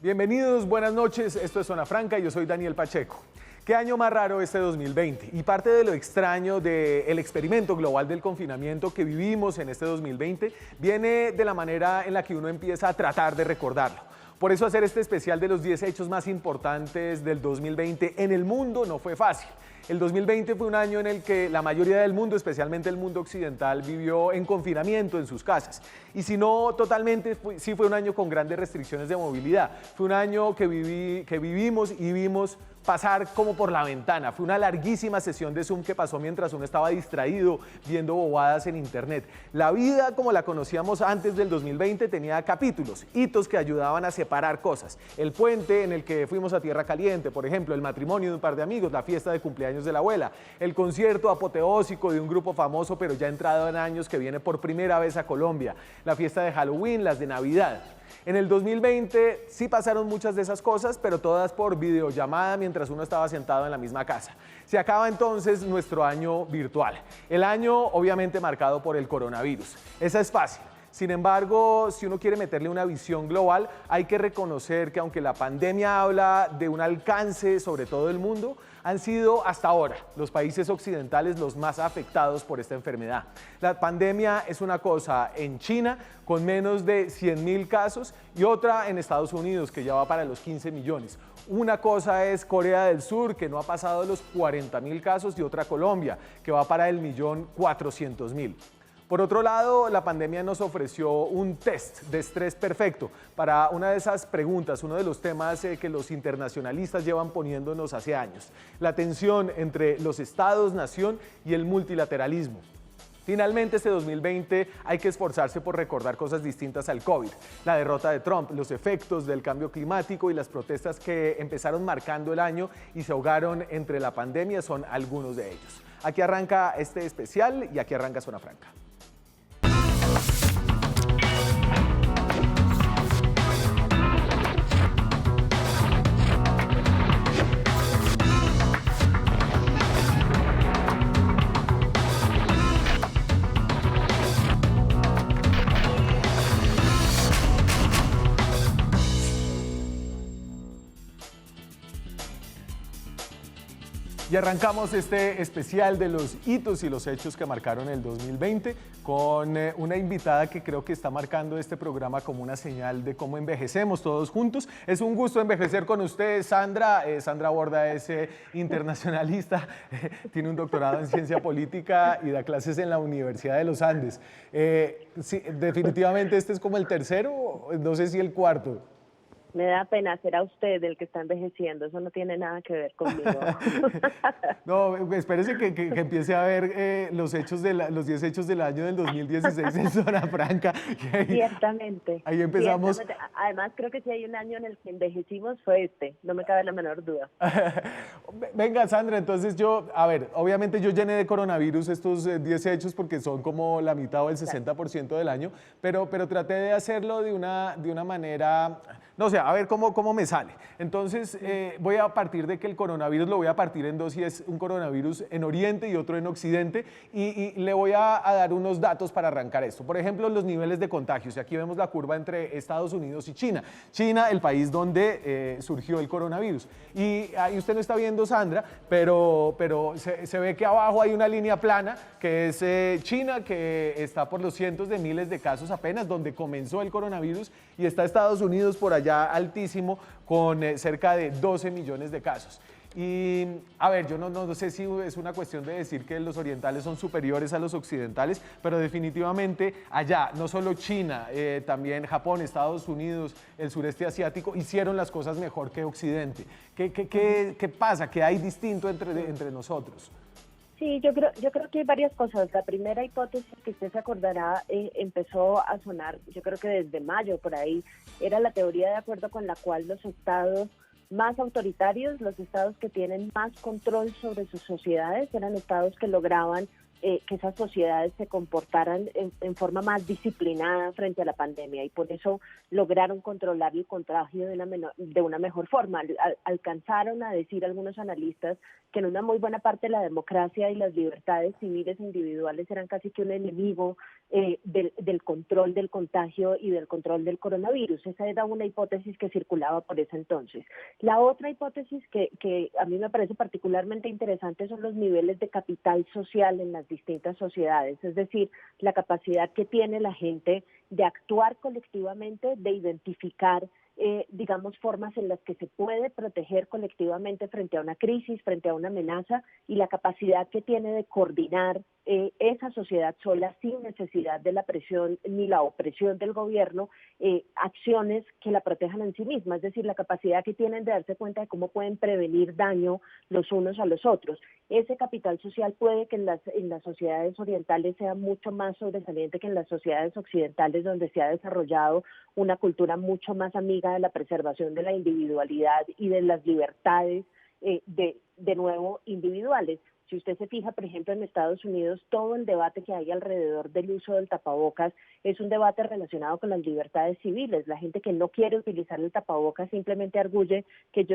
Bienvenidos, buenas noches, esto es Zona Franca y yo soy Daniel Pacheco. ¿Qué año más raro este 2020? Y parte de lo extraño del experimento global del confinamiento que vivimos en este 2020 viene de la manera en la que uno empieza a tratar de recordarlo. Por eso hacer este especial de los 10 hechos más importantes del 2020 en el mundo no fue fácil. El 2020 fue un año en el que la mayoría del mundo, especialmente el mundo occidental, vivió en confinamiento en sus casas. Y si no totalmente, sí fue un año con grandes restricciones de movilidad. Fue un año que vivimos y vimos pasar como por la ventana. Fue una larguísima sesión de Zoom que pasó mientras uno estaba distraído viendo bobadas en internet. La vida como la conocíamos antes del 2020 tenía capítulos, hitos que ayudaban a separar cosas. El puente en el que fuimos a Tierra Caliente, por ejemplo, el matrimonio de un par de amigos, la fiesta de cumpleaños de la abuela, el concierto apoteósico de un grupo famoso pero ya entrado en años que viene por primera vez a Colombia, la fiesta de Halloween, las de Navidad. En el 2020 sí pasaron muchas de esas cosas, pero todas por videollamada mientras uno estaba sentado en la misma casa. Se acaba entonces nuestro año virtual. El año obviamente marcado por el coronavirus. Esa es fácil. Sin embargo, si uno quiere meterle una visión global, hay que reconocer que aunque la pandemia habla de un alcance sobre todo el mundo, han sido hasta ahora los países occidentales los más afectados por esta enfermedad. La pandemia es una cosa en China con menos de 100.000 casos y otra en Estados Unidos que ya va para los 15 millones. Una cosa es Corea del Sur, que no ha pasado los 40.000 casos, y otra Colombia, que va para el 1.400.000. Por otro lado, la pandemia nos ofreció un test de estrés perfecto para una de esas preguntas, uno de los temas que los internacionalistas llevan poniéndonos hace años, la tensión entre los estados-nación y el multilateralismo. Finalmente, este 2020 hay que esforzarse por recordar cosas distintas al COVID, la derrota de Trump, los efectos del cambio climático y las protestas que empezaron marcando el año y se ahogaron entre la pandemia son algunos de ellos. Aquí arranca este especial y aquí arranca Zona Franca. Y arrancamos este especial de los hitos y los hechos que marcaron el 2020 con una invitada que creo que está marcando este programa como una señal de cómo envejecemos todos juntos. Es un gusto envejecer con usted, Sandra. Sandra Borda es internacionalista, tiene un doctorado en ciencia política y da clases en la Universidad de los Andes. Sí, definitivamente este es como el tercero, no sé si el cuarto. Me da pena, será usted el que está envejeciendo, eso no tiene nada que ver conmigo. No, espérese que empiece a ver los 10 hechos del año del 2016 en Zona Franca. Ciertamente. Ahí empezamos. Ciertamente. Además, creo que si hay un año en el que envejecimos fue este, no me cabe la menor duda. Venga, Sandra, entonces obviamente yo llené de coronavirus estos 10 hechos porque son como la mitad o el 60% del año, pero traté de hacerlo de una manera, no sé, a ver cómo me sale. Entonces voy a partir de que el coronavirus lo voy a partir en dos, y es un coronavirus en Oriente y otro en Occidente, y le voy a dar unos datos para arrancar esto. Por ejemplo, los niveles de contagios. Aquí vemos la curva entre Estados Unidos y China. China, el país donde surgió el coronavirus. Y ahí usted no está viendo, Sandra, pero se ve que abajo hay una línea plana, que es China, que está por los cientos de miles de casos apenas, donde comenzó el coronavirus, y está Estados Unidos por allá altísimo con cerca de 12 millones de casos. Y a ver, yo no sé si es una cuestión de decir que los orientales son superiores a los occidentales, pero definitivamente allá, no solo China, también Japón, Estados Unidos, el sureste asiático, hicieron las cosas mejor que Occidente. ¿Qué pasa? ¿Qué hay distinto entre nosotros? Sí, yo creo que hay varias cosas. La primera hipótesis que usted se acordará empezó a sonar, yo creo que desde mayo por ahí, era la teoría de acuerdo con la cual los estados más autoritarios, los estados que tienen más control sobre sus sociedades, eran estados que lograban que esas sociedades se comportaran en forma más disciplinada frente a la pandemia y por eso lograron controlar el contagio de una mejor forma. Alcanzaron a decir algunos analistas que en una muy buena parte la democracia y las libertades civiles e individuales eran casi que un enemigo del control del contagio y del control del coronavirus. Esa era una hipótesis que circulaba por ese entonces. La otra hipótesis que a mí me parece particularmente interesante son los niveles de capital social en las distintas sociedades, es decir, la capacidad que tiene la gente de actuar colectivamente, de identificar digamos, formas en las que se puede proteger colectivamente frente a una crisis, frente a una amenaza, y la capacidad que tiene de coordinar esa sociedad sola sin necesidad de la presión ni la opresión del gobierno, acciones que la protejan en sí misma, es decir, la capacidad que tienen de darse cuenta de cómo pueden prevenir daño los unos a los otros. Ese capital social puede que en las sociedades orientales sea mucho más sobresaliente que en las sociedades occidentales, donde se ha desarrollado una cultura mucho más amiga de la preservación de la individualidad y de las libertades, de nuevo, individuales. Si usted se fija, por ejemplo, en Estados Unidos, todo el debate que hay alrededor del uso del tapabocas es un debate relacionado con las libertades civiles. La gente que no quiere utilizar el tapabocas simplemente arguye que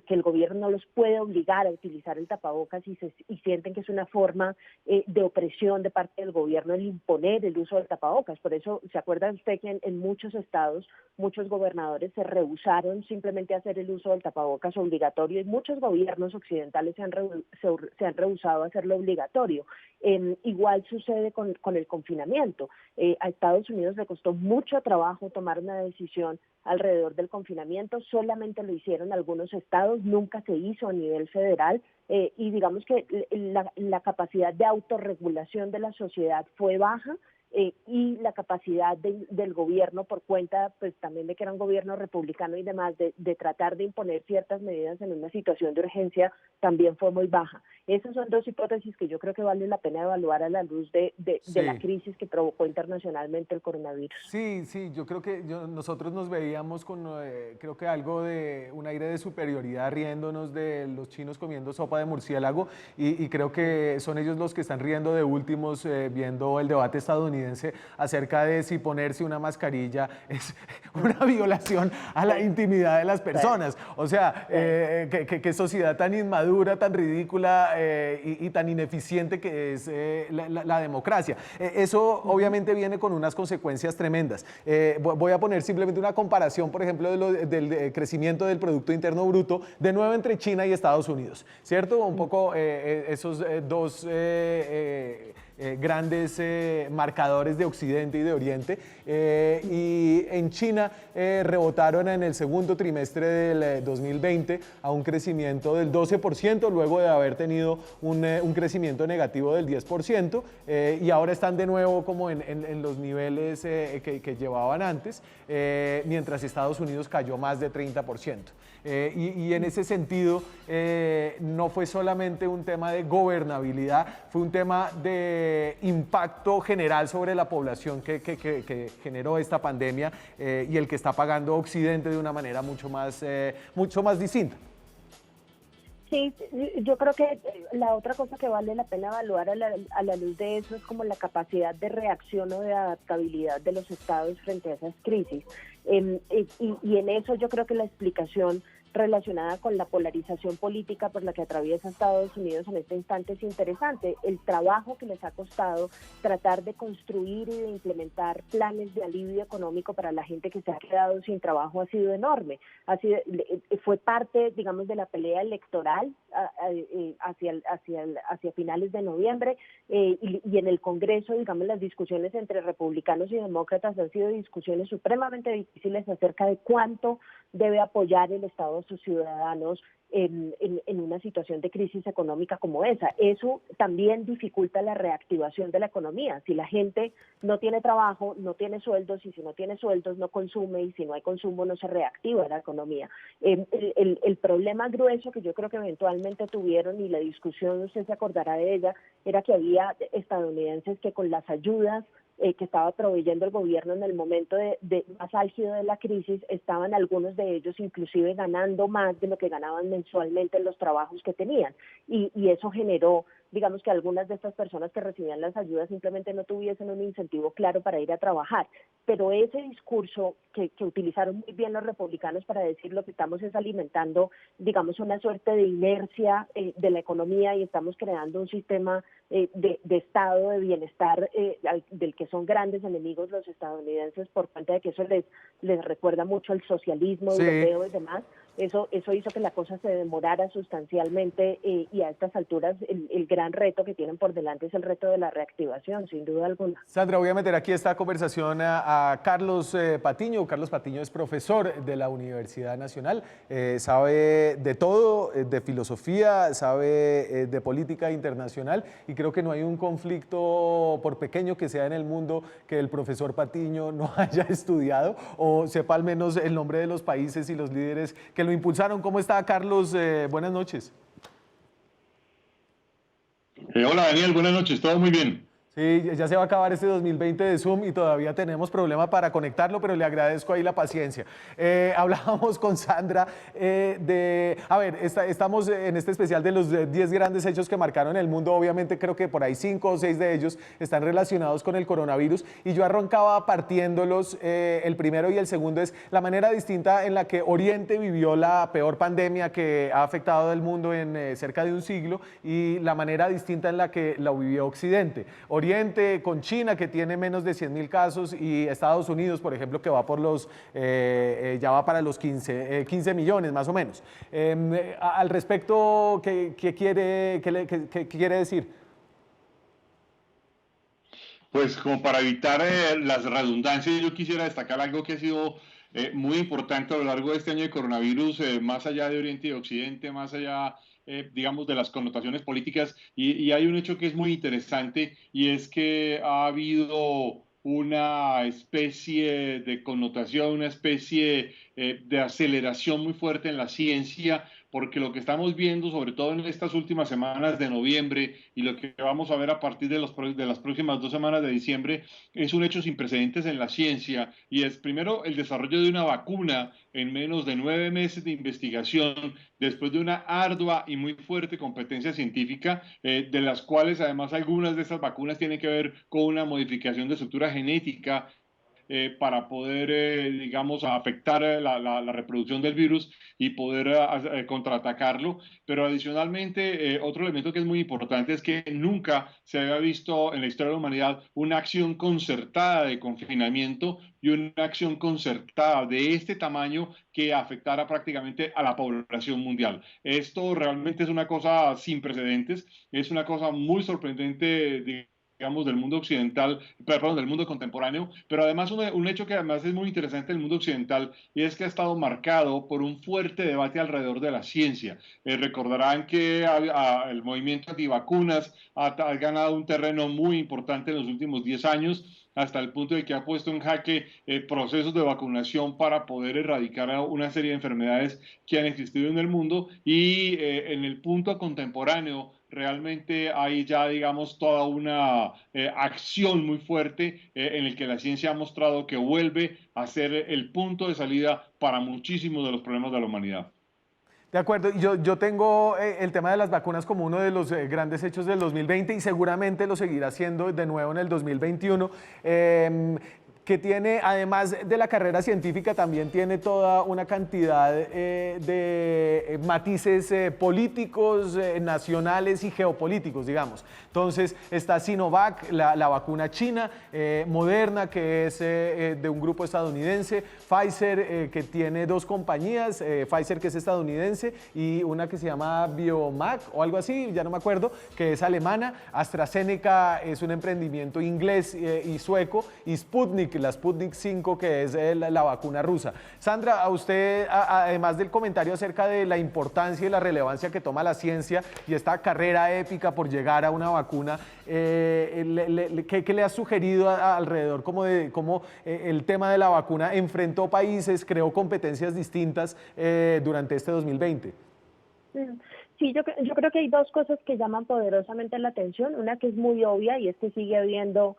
el gobierno no los puede obligar a utilizar el tapabocas y sienten que es una forma de opresión de parte del gobierno el imponer el uso del tapabocas. Por eso, ¿se acuerda usted que en muchos estados, muchos gobernadores se rehusaron simplemente a hacer el uso del tapabocas obligatorio y muchos gobiernos occidentales se han rehusado a hacerlo obligatorio? Igual sucede con el confinamiento. A Estados Unidos le costó mucho trabajo tomar una decisión alrededor del confinamiento, solamente lo hicieron algunos estados, nunca se hizo a nivel federal, y digamos que la capacidad de autorregulación de la sociedad fue baja, y la capacidad del gobierno, por cuenta pues también de que era un gobierno republicano y demás, de tratar de imponer ciertas medidas en una situación de urgencia también fue muy baja. Esas son dos hipótesis que yo creo que vale la pena evaluar a la luz de la crisis que provocó internacionalmente el coronavirus. Sí, sí, yo creo que nosotros nos veíamos con, creo que algo de un aire de superioridad riéndonos de los chinos comiendo sopa de murciélago y creo que son ellos los que están riendo de últimos viendo el debate estadounidense acerca de si ponerse una mascarilla es una violación a la intimidad de las personas. O sea, qué sociedad tan inmadura, tan ridícula y tan ineficiente que es la democracia. Eso obviamente viene con unas consecuencias tremendas. Voy a poner simplemente una comparación, por ejemplo, del crecimiento del Producto Interno Bruto, de nuevo entre China y Estados Unidos, ¿cierto? Un poco esos dos grandes marcadores de Occidente y de Oriente, y en China rebotaron en el segundo trimestre del 2020 a un crecimiento del 12%, luego de haber tenido un crecimiento negativo del 10%, y ahora están de nuevo como en los niveles que llevaban antes, mientras Estados Unidos cayó más de 30%. Y en ese sentido, no fue solamente un tema de gobernabilidad, fue un tema de impacto general sobre la población que generó esta pandemia, y el que está pagando Occidente de una manera mucho más distinta. Sí, yo creo que la otra cosa que vale la pena evaluar a la luz de eso es como la capacidad de reacción o de adaptabilidad de los estados frente a esas crisis. Y en eso yo creo que la explicación relacionada con la polarización política por la que atraviesa Estados Unidos en este instante es interesante. El trabajo que les ha costado tratar de construir y de implementar planes de alivio económico para la gente que se ha quedado sin trabajo ha sido enorme. Fue parte, digamos, de la pelea electoral hacia finales de noviembre, y en el Congreso, digamos, las discusiones entre republicanos y demócratas han sido discusiones supremamente difíciles acerca de cuánto debe apoyar el Estado a sus ciudadanos en una situación de crisis económica como esa. Eso también dificulta la reactivación de la economía. Si la gente no tiene trabajo, no tiene sueldos, y si no tiene sueldos no consume, y si no hay consumo no se reactiva la economía. El problema grueso que yo creo que eventualmente tuvieron, y la discusión, usted se acordará de ella, era que había estadounidenses que con las ayudas que estaba proveyendo el gobierno en el momento más álgido de la crisis, estaban algunos de ellos inclusive ganando más de lo que ganaban mensualmente en los trabajos que tenían, y eso generó digamos que algunas de estas personas que recibían las ayudas simplemente no tuviesen un incentivo claro para ir a trabajar. Pero ese discurso que utilizaron muy bien los republicanos para decir lo que estamos es alimentando, digamos, una suerte de inercia de la economía y estamos creando un sistema de Estado, de bienestar, del que son grandes enemigos los estadounidenses por cuenta de que eso les recuerda mucho al socialismo europeo y demás. Eso hizo que la cosa se demorara sustancialmente y a estas alturas el gran reto que tienen por delante es el reto de la reactivación, sin duda alguna. Sandra, voy a meter aquí esta conversación a Carlos Patiño. Carlos Patiño es profesor de la Universidad Nacional, sabe de todo, de filosofía, sabe de política internacional y creo que no hay un conflicto, por pequeño que sea en el mundo, que el profesor Patiño no haya estudiado o sepa al menos el nombre de los países y los líderes que lo impulsaron. ¿Cómo está, Carlos? Buenas noches. Hola Daniel, buenas noches, todo muy bien. Sí, ya se va a acabar este 2020 de Zoom y todavía tenemos problema para conectarlo, pero le agradezco ahí la paciencia. Hablábamos con Sandra estamos en este especial de los 10 grandes hechos que marcaron el mundo. Obviamente creo que por ahí 5 o 6 de ellos están relacionados con el coronavirus y yo arrancaba partiéndolos. El primero y el segundo es la manera distinta en la que Oriente vivió la peor pandemia que ha afectado al mundo en cerca de un siglo y la manera distinta en la que la vivió Occidente. Oriente con China, que tiene menos de 100.000 casos, y Estados Unidos, por ejemplo, que va por ya va para los 15 millones más o menos. Al respecto, ¿qué quiere decir? Pues como para evitar las redundancias, yo quisiera destacar algo que ha sido muy importante a lo largo de este año de coronavirus, más allá de Oriente y Occidente, más allá, digamos, de las connotaciones políticas, y hay un hecho que es muy interesante, y es que ha habido una especie de connotación, una especie de aceleración muy fuerte en la ciencia, porque lo que estamos viendo, sobre todo en estas últimas semanas de noviembre y lo que vamos a ver a partir de las próximas 2 semanas de diciembre, es un hecho sin precedentes en la ciencia y es primero el desarrollo de una vacuna en menos de 9 meses de investigación, después de una ardua y muy fuerte competencia científica, de las cuales además algunas de esas vacunas tienen que ver con una modificación de estructura genética para poder, digamos, afectar la reproducción del virus y poder contraatacarlo. Pero adicionalmente, otro elemento que es muy importante es que nunca se había visto en la historia de la humanidad una acción concertada de confinamiento y una acción concertada de este tamaño que afectara prácticamente a la población mundial. Esto realmente es una cosa sin precedentes, es una cosa muy sorprendente, digamos, del mundo occidental, perdón, del mundo contemporáneo, pero además un hecho que además es muy interesante del mundo occidental y es que ha estado marcado por un fuerte debate alrededor de la ciencia. Recordarán que el movimiento antivacunas ha ganado un terreno muy importante en los últimos 10 años, hasta el punto de que ha puesto en jaque procesos de vacunación para poder erradicar una serie de enfermedades que han existido en el mundo y en el punto contemporáneo realmente hay ya, digamos, toda una acción muy fuerte en el que la ciencia ha mostrado que vuelve a ser el punto de salida para muchísimos de los problemas de la humanidad. De acuerdo, yo tengo el tema de las vacunas como uno de los grandes hechos del 2020 y seguramente lo seguirá siendo de nuevo en el 2021. Que tiene, además de la carrera científica, también tiene toda una cantidad de matices políticos, nacionales y geopolíticos, digamos. Entonces está Sinovac, la vacuna china, Moderna, que es de un grupo estadounidense, Pfizer, que tiene 2 compañías, Pfizer, que es estadounidense, y una que se llama Biomac o algo así, ya no me acuerdo, que es alemana, AstraZeneca es un emprendimiento inglés y sueco, y Sputnik, la Sputnik 5, que es la vacuna rusa. Sandra, a usted, además del comentario acerca de la importancia y la relevancia que toma la ciencia y esta carrera épica por llegar a una vacuna, ¿qué le ha sugerido alrededor como de cómo el tema de la vacuna enfrentó países, creó competencias distintas durante este 2020? Sí, yo creo que hay 2 cosas que llaman poderosamente la atención. Una que es muy obvia y es que sigue habiendo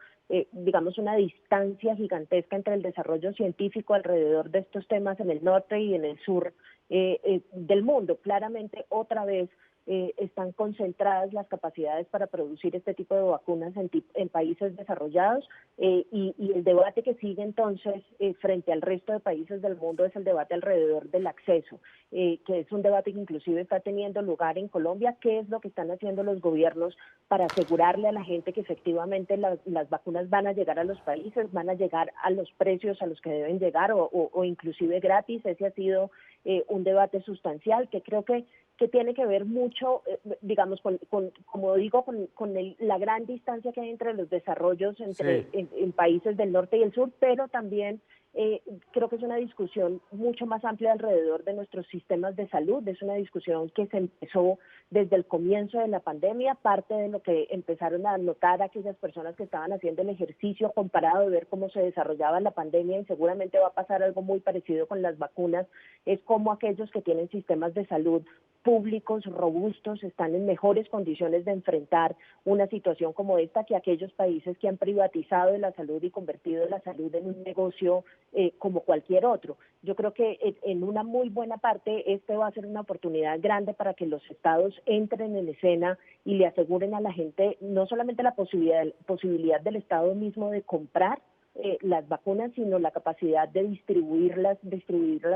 digamos, una distancia gigantesca entre el desarrollo científico alrededor de estos temas en el norte y en el sur del mundo. Claramente, otra vez, están concentradas las capacidades para producir este tipo de vacunas en países desarrollados, y el debate que sigue entonces frente al resto de países del mundo es el debate alrededor del acceso, que es un debate que inclusive está teniendo lugar en Colombia. ¿Qué es lo que están haciendo los gobiernos para asegurarle a la gente que efectivamente las vacunas van a llegar a los países, van a llegar a los precios a los que deben llegar o inclusive gratis? Ese ha sido un debate sustancial que creo que tiene que ver mucho, digamos, como digo, con la gran distancia que hay entre los desarrollos en países del norte y el sur, pero también creo que es una discusión mucho más amplia alrededor de nuestros sistemas de salud. Es una discusión que se empezó desde el comienzo de la pandemia, parte de lo que empezaron a notar aquellas personas que estaban haciendo el ejercicio comparado de ver cómo se desarrollaba la pandemia, y seguramente va a pasar algo muy parecido con las vacunas, es cómo aquellos que tienen sistemas de salud públicos robustos están en mejores condiciones de enfrentar una situación como esta que aquellos países que han privatizado de la salud y convertido la salud en un negocio como cualquier otro. Yo creo que en una muy buena parte este va a ser una oportunidad grande para que los estados entren en escena y le aseguren a la gente no solamente la posibilidad del estado mismo de comprar las vacunas, sino la capacidad de distribuirlas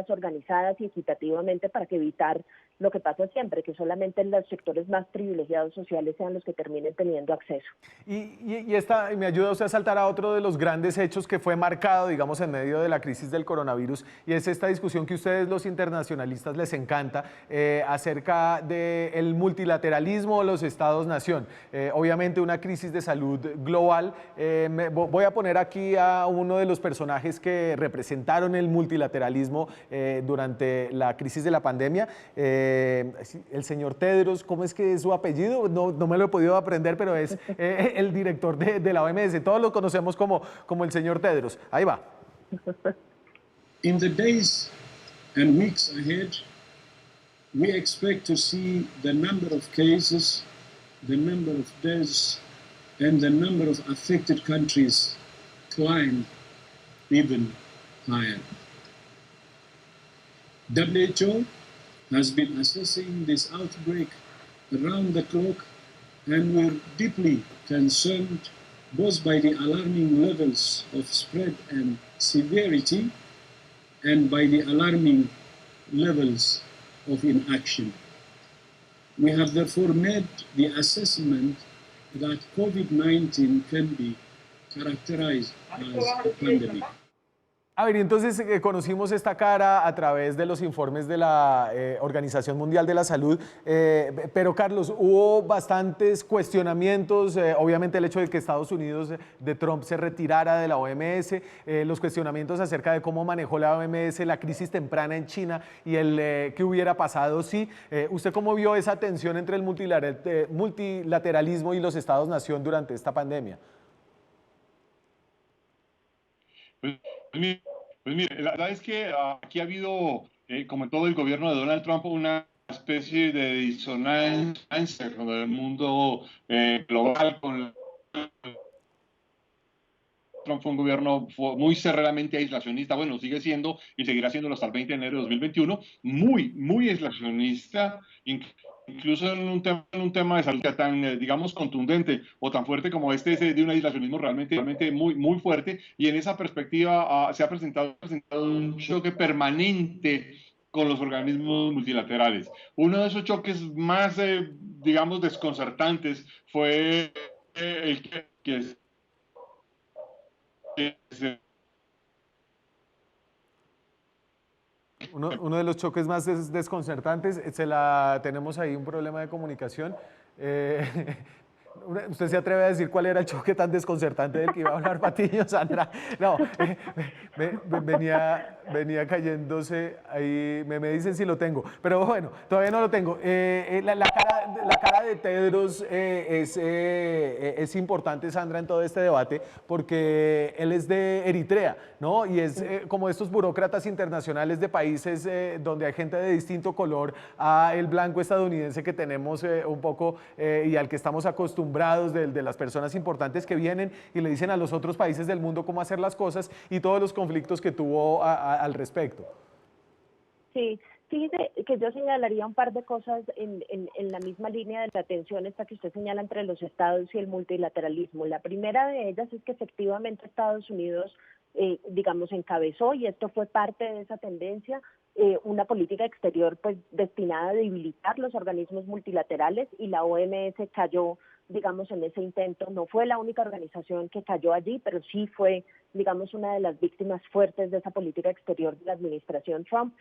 organizadas y equitativamente para que evitar lo que pasa siempre, que solamente los sectores más privilegiados sociales sean los que terminen teniendo acceso. Y me ayuda usted a saltar a otro de los grandes hechos que fue marcado, digamos, en medio de la crisis del coronavirus, y es esta discusión que a ustedes los internacionalistas les encanta acerca del multilateralismo de los estados-nación. Obviamente una crisis de salud global. Voy a poner aquí a uno de los personajes que representaron el multilateralismo durante la crisis de la pandemia, el señor Tedros. ¿Cómo es que es su apellido? No me lo he podido aprender, pero es el director de la OMS. Todos lo conocemos como el señor Tedros. Ahí va. In the days and weeks ahead, we expect to see the number of cases, the number of deaths, and the number of affected countries climb even higher. WHO has been assessing this outbreak around the clock, and we're deeply concerned both by the alarming levels of spread and severity and by the alarming levels of inaction. We have therefore made the assessment that COVID-19 can be characterized as a pandemic. A ver, entonces conocimos esta cara a través de los informes de la Organización Mundial de la Salud, pero Carlos, hubo bastantes cuestionamientos, obviamente el hecho de que Estados Unidos de Trump se retirara de la OMS, los cuestionamientos acerca de cómo manejó la OMS la crisis temprana en China y qué hubiera pasado si. ¿Usted cómo vio esa tensión entre el multilateralismo y los estados-nación durante esta pandemia? Pues mire, la verdad es que aquí ha habido, como en todo el gobierno de Donald Trump, una especie de disonancia con el mundo global. Trump fue un gobierno muy severamente aislacionista, bueno, sigue siendo y seguirá siendo hasta el 20 de enero de 2021, muy aislacionista, incluso en un tema de salud tan, digamos, contundente o tan fuerte como este de un aislacionismo realmente muy fuerte, y en esa perspectiva se ha presentado un choque permanente con los organismos multilaterales. Uno de esos choques más, digamos, desconcertantes fue el que Uno de los choques más desconcertantes, tenemos ahí un problema de comunicación. ¿Usted se atreve a decir cuál era el choque tan desconcertante del que iba a hablar Patiño, Sandra? No, venía cayéndose ahí, me dicen si lo tengo, pero bueno, todavía no lo tengo. La cara de Tedros es importante, Sandra, en todo este debate, porque él es de Eritrea, ¿no? Y es como estos burócratas internacionales de países donde hay gente de distinto color a el blanco estadounidense que tenemos un poco y al que estamos acostumbrados de las personas importantes que vienen y le dicen a los otros países del mundo cómo hacer las cosas y todos los conflictos que tuvo al respecto. Sí, Fíjese que yo señalaría un par de cosas en la misma línea de la tensión esta que usted señala entre los estados y el multilateralismo. La primera de ellas es que efectivamente Estados Unidos, digamos, encabezó, y esto fue parte de esa tendencia, una política exterior pues destinada a debilitar los organismos multilaterales, y la OMS cayó, digamos, en ese intento. No fue la única organización que cayó allí, pero sí fue, digamos, una de las víctimas fuertes de esa política exterior de la administración Trump,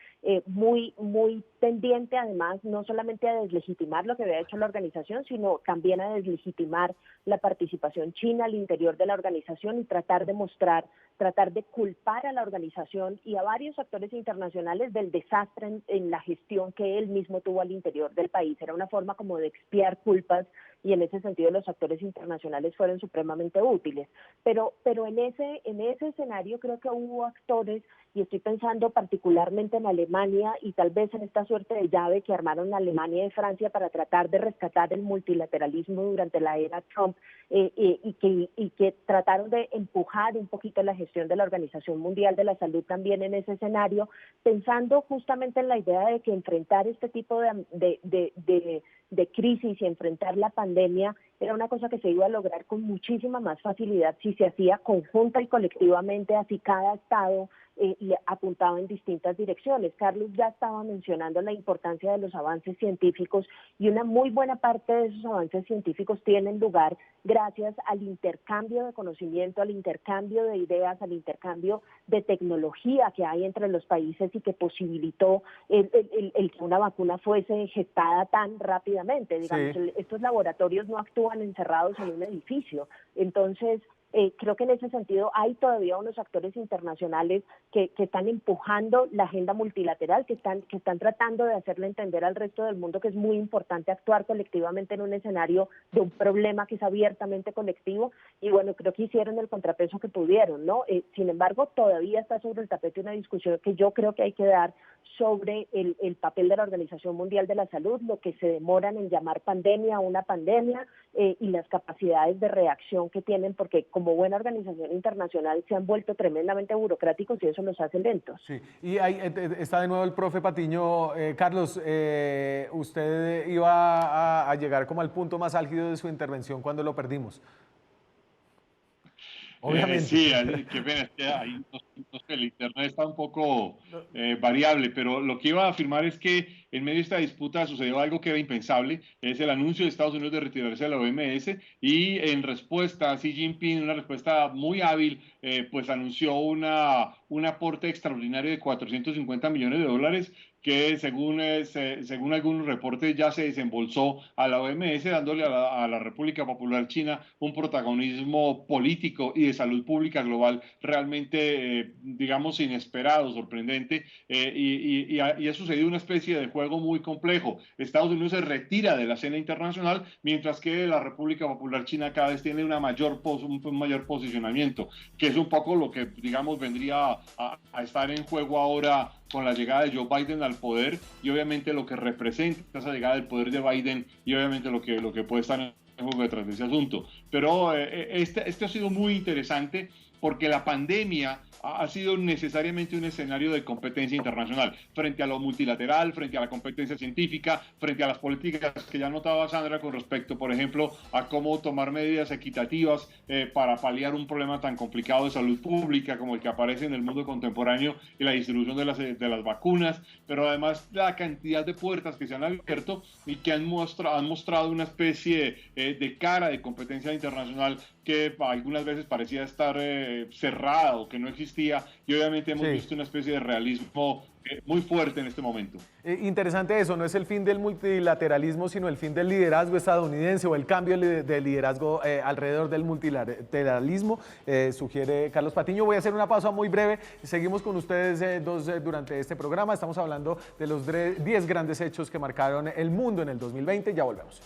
muy tendiente además no solamente a deslegitimar lo que había hecho la organización, sino también a deslegitimar la participación china al interior de la organización y tratar de culpar a la organización y a varios actores internacionales del desastre en la gestión que él mismo tuvo al interior del país. Era una forma como de expiar culpas, y en ese sentido los actores internacionales fueron supremamente útiles. Pero en ese escenario creo que hubo actores, y estoy pensando particularmente en Alemania y tal vez en esta suerte de llave que armaron Alemania y Francia para tratar de rescatar el multilateralismo durante la era Trump, y que trataron de empujar un poquito la gestión de la Organización Mundial de la Salud también en ese escenario, pensando justamente en la idea de que enfrentar este tipo de crisis y enfrentar la pandemia era una cosa que se iba a lograr con muchísima más facilidad si se hacía conjunta y colectivamente, así cada estado le apuntaba en distintas direcciones. Carlos ya estaba mencionando la importancia de los avances científicos, y una muy buena parte de esos avances científicos tienen lugar gracias al intercambio de conocimiento, al intercambio de ideas, al intercambio de tecnología que hay entre los países, y que posibilitó el que una vacuna fuese gestada tan rápidamente. Digamos, sí. Estos laboratorios no actúan encerrados en un edificio. Entonces, creo que en ese sentido hay todavía unos actores internacionales que están empujando la agenda multilateral, que están tratando de hacerle entender al resto del mundo que es muy importante actuar colectivamente en un escenario de un problema que es abiertamente colectivo, y bueno, creo que hicieron el contrapeso que pudieron, ¿no? Sin embargo, todavía está sobre el tapete una discusión que yo creo que hay que dar sobre el papel de la Organización Mundial de la Salud, lo que se demoran en llamar pandemia a una pandemia, y las capacidades de reacción que tienen, porque como buena organización internacional se han vuelto tremendamente burocráticos y eso los hace lentos. Sí, y ahí está de nuevo el profe Patiño. Carlos, usted iba a llegar como al punto más álgido de su intervención cuando lo perdimos. Obviamente. Sí, qué pena, es que ahí no sé, el internet está un poco variable, pero lo que iba a afirmar es que en medio de esta disputa sucedió algo que era impensable, es el anuncio de Estados Unidos de retirarse de la OMS, y en respuesta, Xi Jinping, una respuesta muy hábil, pues anunció un aporte extraordinario de $450 millones, que según algunos reportes ya se desembolsó a la OMS, dándole a la República Popular China un protagonismo político y de salud pública global realmente, digamos, inesperado, sorprendente, y ha sucedido una especie de juego muy complejo. Estados Unidos se retira de la escena internacional, mientras que la República Popular China cada vez tiene un mayor posicionamiento, que es un poco lo que, digamos, vendría a estar en juego ahora con la llegada de Joe Biden al poder, y obviamente lo que representa esa llegada del poder de Biden, y obviamente lo que puede estar en juego detrás de ese asunto. Pero este ha sido muy interesante, porque la pandemia ha sido necesariamente un escenario de competencia internacional, frente a lo multilateral, frente a la competencia científica, frente a las políticas que ya notaba Sandra con respecto, por ejemplo, a cómo tomar medidas equitativas para paliar un problema tan complicado de salud pública como el que aparece en el mundo contemporáneo, y la distribución de las vacunas, pero además la cantidad de puertas que se han abierto y que han mostrado una especie de cara de competencia internacional que algunas veces parecía estar cerrada o que no existía, y obviamente hemos visto una especie de realismo muy fuerte en este momento. Interesante eso, no es el fin del multilateralismo, sino el fin del liderazgo estadounidense, o el cambio de liderazgo alrededor del multilateralismo, sugiere Carlos Patiño. Voy a hacer una pausa muy breve, seguimos con ustedes dos durante este programa. Estamos hablando de los 10 grandes hechos que marcaron el mundo en el 2020, ya volvemos.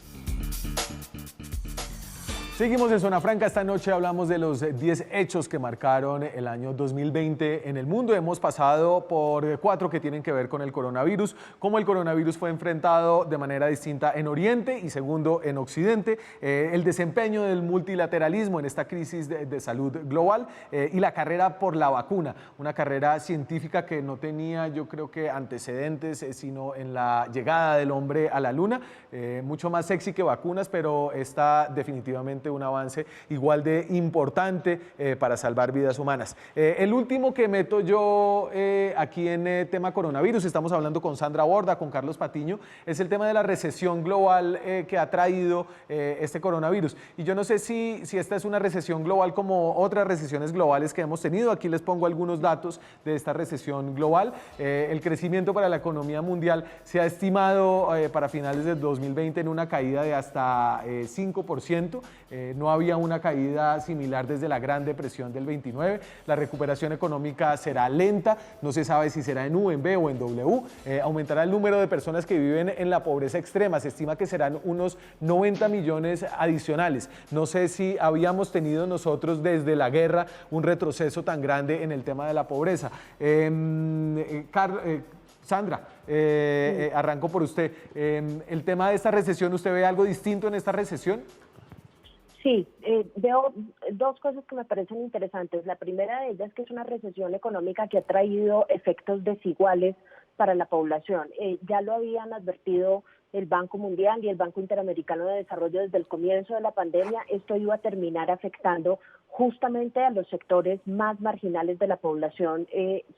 Seguimos en Zona Franca. Esta noche hablamos de los 10 hechos que marcaron el año 2020 en el mundo. Hemos pasado por 4 que tienen que ver con el coronavirus, cómo el coronavirus fue enfrentado de manera distinta en Oriente y segundo en Occidente, el desempeño del multilateralismo en esta crisis de salud global y la carrera por la vacuna, una carrera científica que no tenía, yo creo que antecedentes, sino en la llegada del hombre a la luna, mucho más sexy que vacunas, pero está definitivamente un avance igual de importante para salvar vidas humanas. El último que meto yo aquí en tema coronavirus, estamos hablando con Sandra Borda, con Carlos Patiño, es el tema de la recesión global que ha traído este coronavirus. Y yo no sé si esta es una recesión global como otras recesiones globales que hemos tenido. Aquí les pongo algunos datos de esta recesión global. El crecimiento para la economía mundial se ha estimado para finales del 2020 en una caída de hasta 5%. No había una caída similar desde la Gran Depresión del 29. La recuperación económica será lenta, no se sabe si será en U, en B o en W. Aumentará el número de personas que viven en la pobreza extrema. Se estima que serán unos 90 millones adicionales. No sé si habíamos tenido nosotros desde la guerra un retroceso tan grande en el tema de la pobreza. Sandra, arranco por usted. El tema de esta recesión, ¿usted ve algo distinto en esta recesión? Sí, veo dos cosas que me parecen interesantes. La primera de ellas es que es una recesión económica que ha traído efectos desiguales para la población. Ya lo habían advertido el Banco Mundial y el Banco Interamericano de Desarrollo desde el comienzo de la pandemia. Esto iba a terminar afectando justamente a los sectores más marginales de la población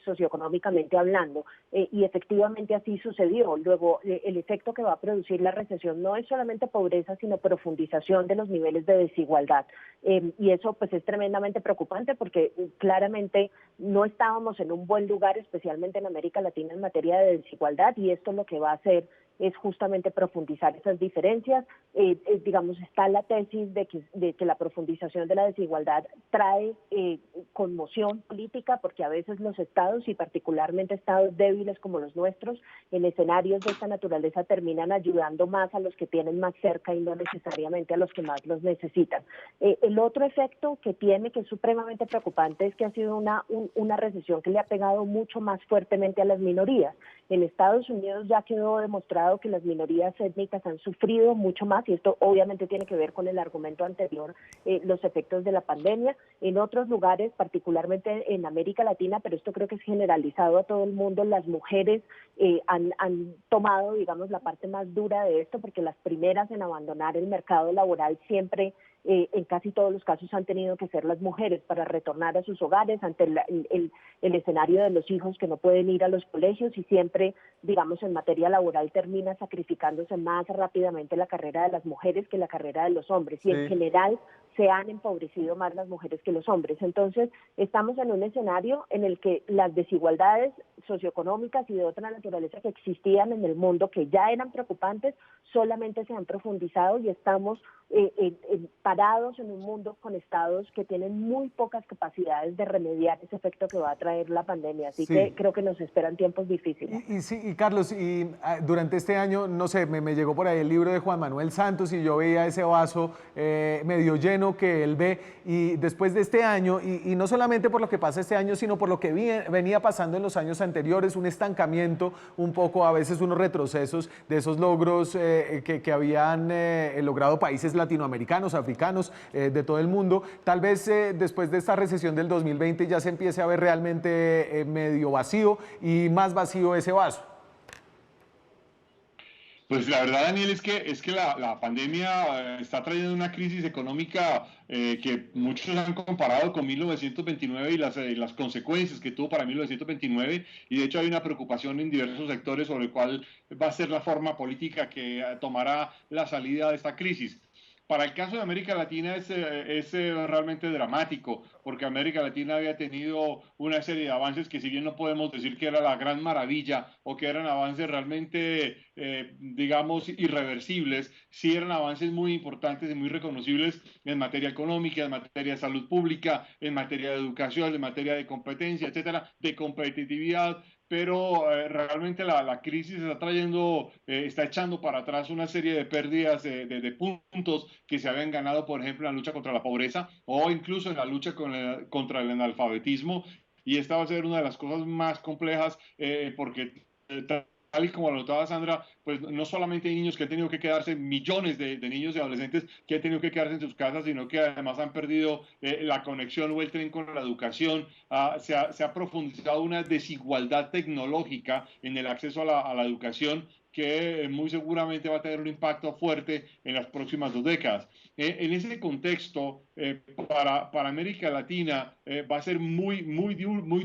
socioeconómicamente hablando, y efectivamente así sucedió. Luego, el efecto que va a producir la recesión no es solamente pobreza, sino profundización de los niveles de desigualdad, y eso pues es tremendamente preocupante porque claramente no estábamos en un buen lugar, especialmente en América Latina, en materia de desigualdad, y esto lo que va a hacer es justamente profundizar esas diferencias. Digamos, está la tesis de que la profundización de la desigualdad trae conmoción política, porque a veces los estados, y particularmente estados débiles como los nuestros, en escenarios de esta naturaleza terminan ayudando más a los que tienen más cerca y no necesariamente a los que más los necesitan. El otro efecto que tiene, que es supremamente preocupante, es que ha sido una recesión que le ha pegado mucho más fuertemente a las minorías. En Estados Unidos ya quedó demostrado que las minorías étnicas han sufrido mucho más, y esto obviamente tiene que ver con el argumento anterior, los efectos de la pandemia. En otros lugares, particularmente en América Latina, pero esto creo que es generalizado a todo el mundo, las mujeres han tomado, digamos, la parte más dura de esto, porque las primeras en abandonar el mercado laboral siempre, en casi todos los casos, han tenido que ser las mujeres para retornar a sus hogares ante el escenario de los hijos que no pueden ir a los colegios, y siempre, digamos, en materia laboral termina sacrificándose más rápidamente la carrera de las mujeres que la carrera de los hombres, y en general se han empobrecido más las mujeres que los hombres. Entonces, estamos en un escenario en el que las desigualdades socioeconómicas y de otra naturaleza que existían en el mundo, que ya eran preocupantes, solamente se han profundizado, y estamos parados en un mundo con estados que tienen muy pocas capacidades de remediar ese efecto que va a traer la pandemia. Así que creo que nos esperan tiempos difíciles. Y Carlos, durante este año, no sé, me llegó por ahí el libro de Juan Manuel Santos y yo veía ese vaso medio lleno que él ve, y después de este año, y no solamente por lo que pasa este año, sino por lo que venía pasando en los años anteriores, un estancamiento, un poco a veces unos retrocesos de esos logros que habían logrado países latinoamericanos, africanos, de todo el mundo. Tal vez después de esta recesión del 2020 ya se empiece a ver realmente medio vacío y más vacío ese vaso. Pues la verdad, Daniel, es que la pandemia está trayendo una crisis económica que muchos han comparado con 1929 y las consecuencias que tuvo para 1929, y de hecho hay una preocupación en diversos sectores sobre cuál va a ser la forma política que tomará la salida de esta crisis. Para el caso de América Latina es realmente dramático, porque América Latina había tenido una serie de avances que, si bien no podemos decir que era la gran maravilla o que eran avances realmente, digamos, irreversibles, sí eran avances muy importantes y muy reconocibles en materia económica, en materia de salud pública, en materia de educación, en materia de competencia, etcétera, de competitividad, pero realmente la crisis está trayendo, está echando para atrás una serie de pérdidas de puntos que se habían ganado, por ejemplo, en la lucha contra la pobreza o incluso en la lucha contra el analfabetismo. Y esta va a ser una de las cosas más complejas porque tal y como lo notaba Sandra, pues no solamente hay niños que han tenido que quedarse, millones de niños y adolescentes que han tenido que quedarse en sus casas, sino que además han perdido la conexión o el tren con la educación. Se ha profundizado una desigualdad tecnológica en el acceso a la educación que muy seguramente va a tener un impacto fuerte en las próximas 2 décadas. En ese contexto, para América Latina va a ser muy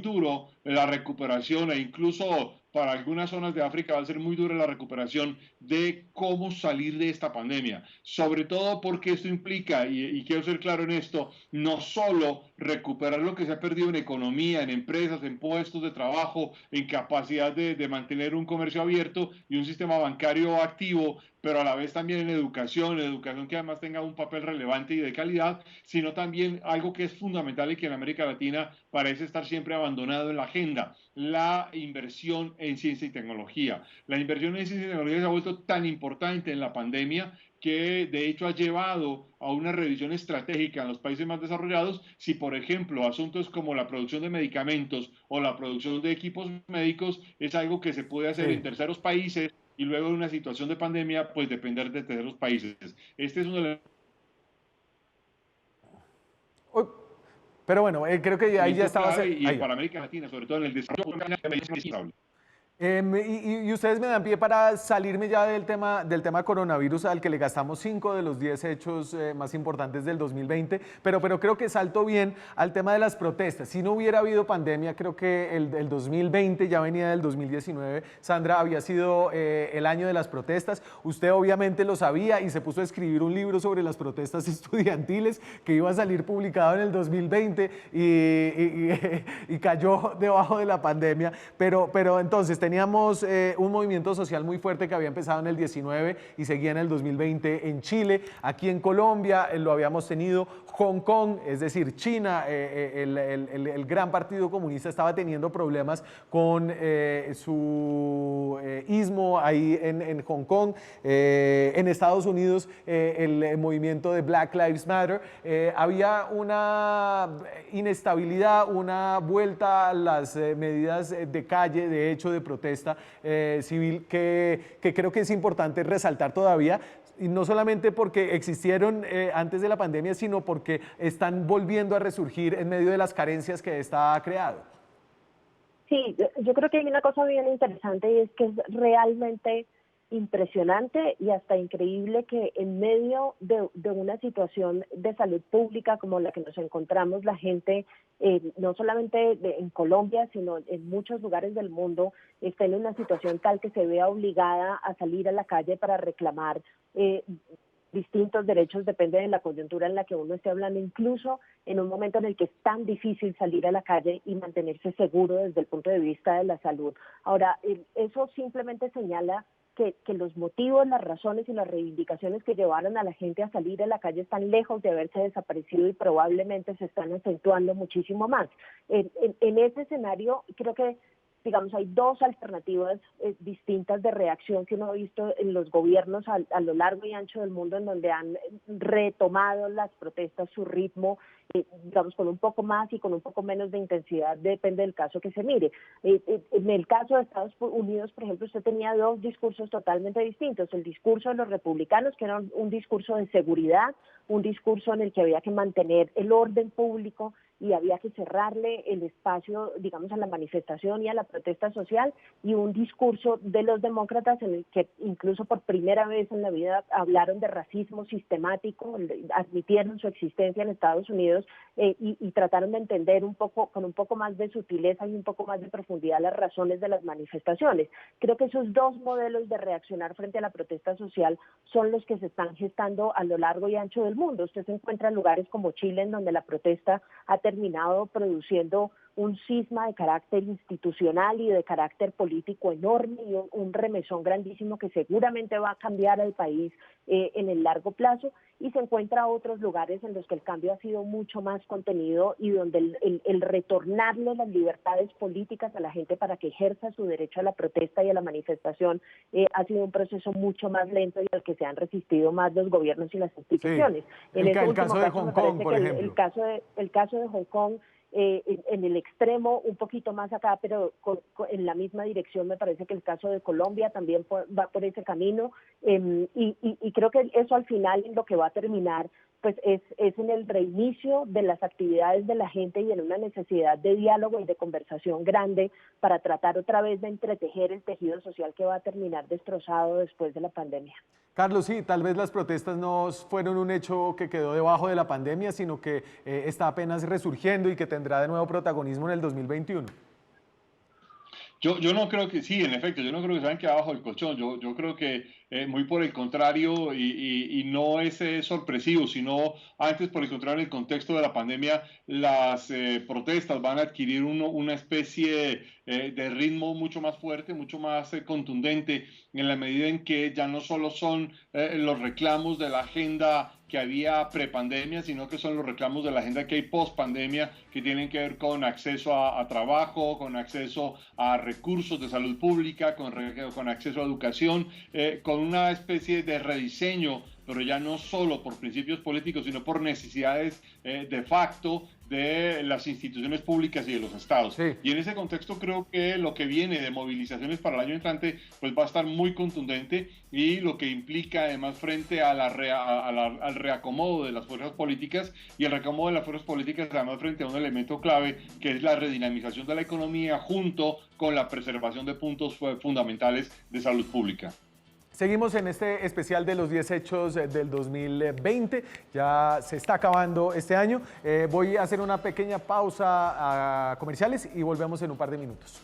duro la recuperación e incluso para algunas zonas de África va a ser muy dura la recuperación de cómo salir de esta pandemia. Sobre todo porque esto implica, y quiero ser claro en esto, no solo recuperar lo que se ha perdido en economía, en empresas, en puestos de trabajo, en capacidad de mantener un comercio abierto y un sistema bancario activo, pero a la vez también en educación que además tenga un papel relevante y de calidad, sino también algo que es fundamental y que en América Latina parece estar siempre abandonado en la agenda, la inversión en ciencia y tecnología. La inversión en ciencia y tecnología se ha vuelto tan importante en la pandemia que de hecho ha llevado a una revisión estratégica en los países más desarrollados si, por ejemplo, asuntos como la producción de medicamentos o la producción de equipos médicos es algo que se puede hacer en Sí. terceros países y luego de una situación de pandemia, pues depender de terceros países. Este es un Uy, pero bueno, creo que ahí ya elemento estaba... clave y Ahí va. para América Latina, sobre todo en el desarrollo, es Y ustedes me dan pie para salirme ya del tema coronavirus, al que le gastamos 5 de los 10 hechos más importantes del 2020, pero creo que salto bien al tema de las protestas. Si no hubiera habido pandemia, creo que el 2020 ya venía del 2019. Sandra, había sido el año de las protestas. Usted obviamente lo sabía y se puso a escribir un libro sobre las protestas estudiantiles que iba a salir publicado en el 2020 y cayó debajo de la pandemia. Pero entonces teníamos un movimiento social muy fuerte que había empezado en el 19 y seguía en el 2020 en Chile. Aquí en Colombia lo habíamos tenido. Hong Kong, es decir, China, el gran partido comunista estaba teniendo problemas con su istmo ahí en Hong Kong. En Estados Unidos, el movimiento de Black Lives Matter. Había una inestabilidad, una vuelta a las medidas de calle, de hecho, de protesta civil, que creo que es importante resaltar todavía, y no solamente porque existieron antes de la pandemia, sino porque están volviendo a resurgir en medio de las carencias que esta ha creado. Sí, yo creo que hay una cosa bien interesante y es que es realmente impresionante y hasta increíble que en medio de una situación de salud pública como la que nos encontramos, la gente, no solamente en Colombia, sino en muchos lugares del mundo, está en una situación tal que se vea obligada a salir a la calle para reclamar distintos derechos, depende de la coyuntura en la que uno esté hablando, incluso en un momento en el que es tan difícil salir a la calle y mantenerse seguro desde el punto de vista de la salud. Ahora, eso simplemente señala que los motivos, las razones y las reivindicaciones que llevaron a la gente a salir a la calle están lejos de haberse desaparecido y probablemente se están acentuando muchísimo más. En ese escenario, creo que digamos, hay dos alternativas distintas de reacción que uno ha visto en los gobiernos a lo largo y ancho del mundo, en donde han retomado las protestas su ritmo, digamos, con un poco más y con un poco menos de intensidad, depende del caso que se mire. En el caso de Estados Unidos, por ejemplo, usted tenía dos discursos totalmente distintos. El discurso de los republicanos, que era un discurso de seguridad, un discurso en el que había que mantener el orden público y había que cerrarle el espacio, digamos, a la manifestación y a la protesta social, y un discurso de los demócratas en el que incluso por primera vez en la vida hablaron de racismo sistemático, admitieron su existencia en Estados Unidos y trataron de entender un poco, con un poco más de sutileza y un poco más de profundidad, las razones de las manifestaciones. Creo que esos dos modelos de reaccionar frente a la protesta social son los que se están gestando a lo largo y ancho del mundo. Usted se encuentra en lugares como Chile, en donde la protesta ha terminado produciendo un cisma de carácter institucional y de carácter político enorme y un remesón grandísimo que seguramente va a cambiar al país en el largo plazo, y se encuentra otros lugares en los que el cambio ha sido mucho más contenido y donde el retornarle las libertades políticas a la gente para que ejerza su derecho a la protesta y a la manifestación ha sido un proceso mucho más lento y al que se han resistido más los gobiernos y las instituciones. Sí. En El caso de Hong Kong, por ejemplo. El caso de Hong Kong, en el extremo, un poquito más acá, pero en la misma dirección, me parece que el caso de Colombia también va por ese camino, y creo que eso al final en lo que va a terminar pues es en el reinicio de las actividades de la gente y en una necesidad de diálogo y de conversación grande para tratar otra vez de entretejer el tejido social que va a terminar destrozado después de la pandemia. Carlos, sí, tal vez las protestas no fueron un hecho que quedó debajo de la pandemia, sino que está apenas resurgiendo y que tendrá de nuevo protagonismo en el 2021. Yo no creo que, sí, en efecto, yo no creo que se hayan quedado bajo el colchón. Yo creo que muy por el contrario, y no es sorpresivo, sino antes por el contrario, en el contexto de la pandemia, las protestas van a adquirir una especie de ritmo mucho más fuerte, mucho más contundente, en la medida en que ya no solo son los reclamos de la agenda que había prepandemia, sino que son los reclamos de la agenda que hay post-pandemia, que tienen que ver con acceso a trabajo, con acceso a recursos de salud pública, con acceso a educación, con una especie de rediseño, pero ya no solo por principios políticos, sino por necesidades de facto de las instituciones públicas y de los estados. Sí. Y en ese contexto creo que lo que viene de movilizaciones para el año entrante pues va a estar muy contundente, y lo que implica además frente a al reacomodo de las fuerzas políticas, y el reacomodo de las fuerzas políticas además frente a un elemento clave que es la redinamización de la economía junto con la preservación de puntos fundamentales de salud pública. Seguimos en este especial de los 10 hechos del 2020, ya se está acabando este año. Voy a hacer una pequeña pausa a comerciales y volvemos en un par de minutos.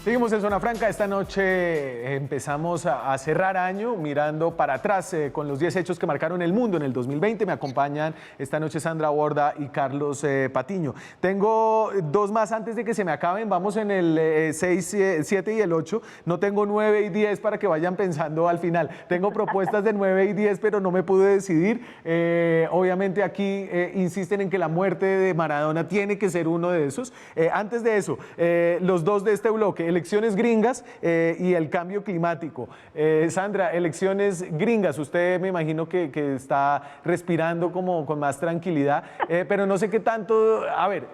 Seguimos en Zona Franca. Esta noche empezamos a cerrar año mirando para atrás con los 10 hechos que marcaron el mundo en el 2020. Me acompañan esta noche Sandra Borda y Carlos Patiño. Tengo dos más antes de que se me acaben. Vamos en el 6, 7 y el 8. No tengo 9 y 10 para que vayan pensando al final. Tengo propuestas de 9 y 10, pero no me pude decidir. Obviamente aquí insisten en que la muerte de Maradona tiene que ser uno de esos. Antes de eso, los dos de este bloque, elecciones gringas y el cambio climático. Sandra, elecciones gringas, usted me imagino que está respirando como con más tranquilidad, pero no sé qué tanto, a ver,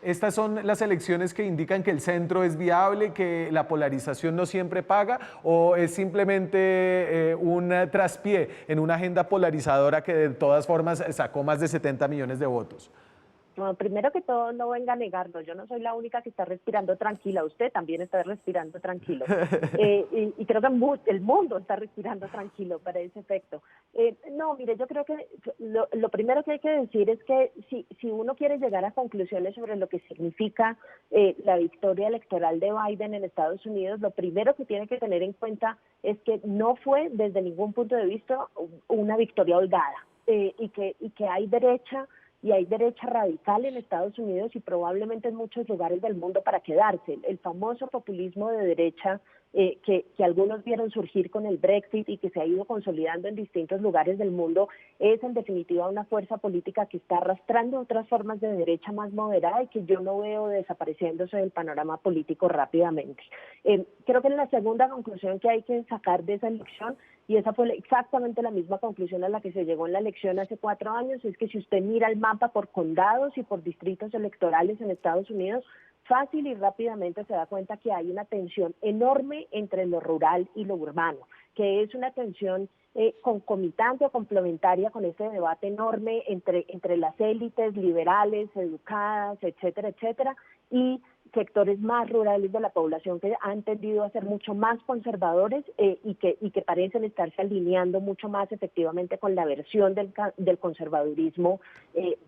estas son las elecciones que indican que el centro es viable, que la polarización no siempre paga, o es simplemente un traspié en una agenda polarizadora que de todas formas sacó más de 70 millones de votos. Bueno, primero que todo, no venga a negarlo. Yo no soy la única que está respirando tranquila. Usted también está respirando tranquilo. Y creo que el mundo está respirando tranquilo para ese efecto. No, mire, yo creo que lo primero que hay que decir es que si uno quiere llegar a conclusiones sobre lo que significa la victoria electoral de Biden en Estados Unidos, lo primero que tiene que tener en cuenta es que no fue desde ningún punto de vista una victoria holgada, y que hay derecha radical en Estados Unidos y probablemente en muchos lugares del mundo para quedarse. El famoso populismo de derecha que algunos vieron surgir con el Brexit y que se ha ido consolidando en distintos lugares del mundo es en definitiva una fuerza política que está arrastrando otras formas de derecha más moderada y que yo no veo desapareciéndose del panorama político rápidamente. Creo que la segunda conclusión que hay que sacar de esa elección, y esa fue exactamente la misma conclusión a la que se llegó en la elección hace 4 años, es que si usted mira el mapa por condados y por distritos electorales en Estados Unidos, fácil y rápidamente se da cuenta que hay una tensión enorme entre lo rural y lo urbano, que es una tensión concomitante o complementaria con ese debate enorme entre las élites liberales, educadas, etcétera, etcétera, y sectores más rurales de la población que han tendido a ser mucho más conservadores y que parecen estarse alineando mucho más efectivamente con la versión del conservadurismo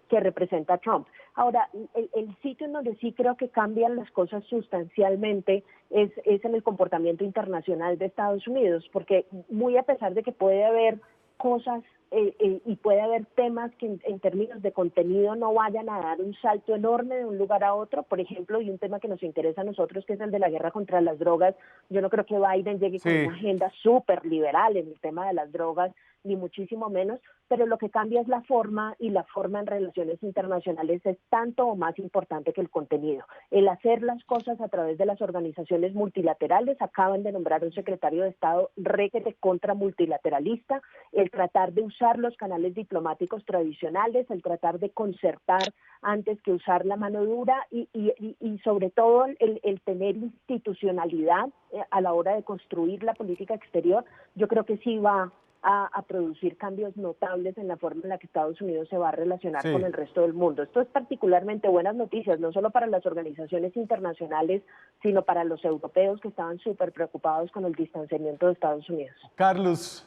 que representa Trump. Ahora, el sitio en donde sí creo que cambian las cosas sustancialmente es en el comportamiento internacional de Estados Unidos, porque muy a pesar de que puede haber cosas y puede haber temas que en términos de contenido no vayan a dar un salto enorme de un lugar a otro. Por ejemplo, y un tema que nos interesa a nosotros, que es el de la guerra contra las drogas. Yo no creo que Biden llegue con una agenda súper liberal en el tema de las drogas, ni muchísimo menos, pero lo que cambia es la forma, y la forma en relaciones internacionales es tanto o más importante que el contenido. El hacer las cosas a través de las organizaciones multilaterales, acaban de nombrar un secretario de Estado requete contra multilateralista, el tratar de usar los canales diplomáticos tradicionales, el tratar de concertar antes que usar la mano dura y sobre todo el tener institucionalidad a la hora de construir la política exterior. Yo creo que sí va a producir cambios notables en la forma en la que Estados Unidos se va a relacionar con el resto del mundo. Esto es particularmente buenas noticias, no solo para las organizaciones internacionales, sino para los europeos que estaban súper preocupados con el distanciamiento de Estados Unidos. Carlos.